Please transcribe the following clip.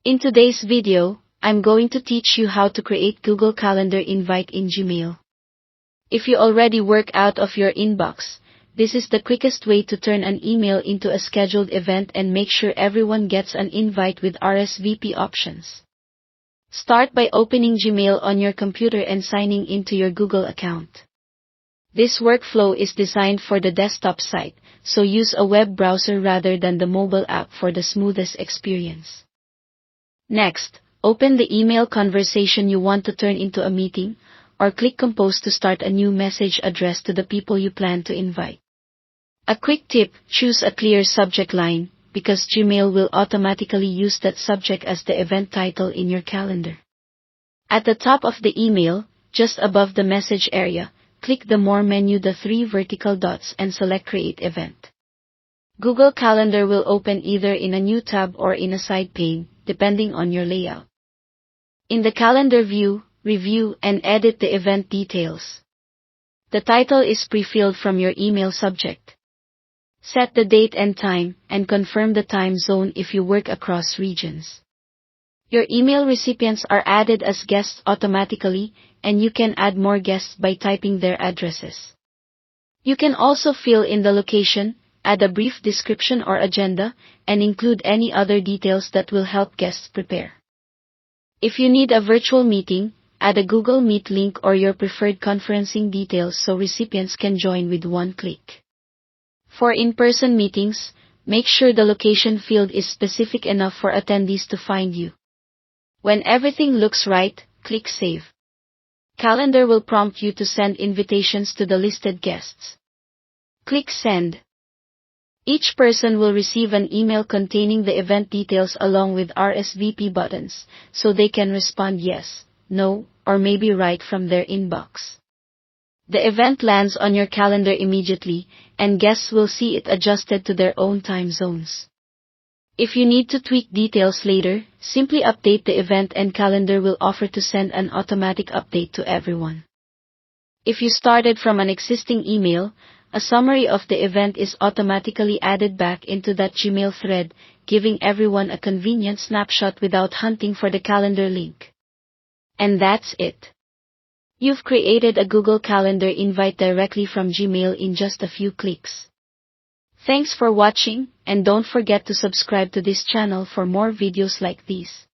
In today's video, I'm going to teach you how to create Google Calendar invite in Gmail. If you already work out of your inbox, this is the quickest way to turn an email into a scheduled event and make sure everyone gets an invite with RSVP options. Start by opening Gmail on your computer and signing into your Google account. This workflow is designed for the desktop site, so use a web browser rather than the mobile app for the smoothest experience. Next, open the email conversation you want to turn into a meeting, or click Compose to start a new message addressed to the people you plan to invite. A quick tip: choose a clear subject line, because Gmail will automatically use that subject as the event title in your calendar. At the top of the email, just above the message area, click the More menu, the three vertical dots, and select Create Event. Google Calendar will open either in a new tab or in a side pane, depending on your layout. In the calendar view, review and edit the event details. The title is pre-filled from your email subject. Set the date and time, and confirm the time zone if you work across regions. Your email recipients are added as guests automatically, and you can add more guests by typing their addresses. You can also fill in the location, add a brief description or agenda, and include any other details that will help guests prepare. If you need a virtual meeting, add a Google Meet link or your preferred conferencing details so recipients can join with one click. For in-person meetings, make sure the location field is specific enough for attendees to find you. When everything looks right, click Save. Calendar will prompt you to send invitations to the listed guests. Click Send. Each person will receive an email containing the event details along with RSVP buttons, so they can respond yes, no, or maybe right from their inbox. The event lands on your calendar immediately, and guests will see it adjusted to their own time zones. If you need to tweak details later, simply update the event and calendar will offer to send an automatic update to everyone. If you started from an existing email, a summary of the event is automatically added back into that Gmail thread, giving everyone a convenient snapshot without hunting for the calendar link. And that's it. You've created a Google Calendar invite directly from Gmail in just a few clicks. Thanks for watching, and don't forget to subscribe to this channel for more videos like these.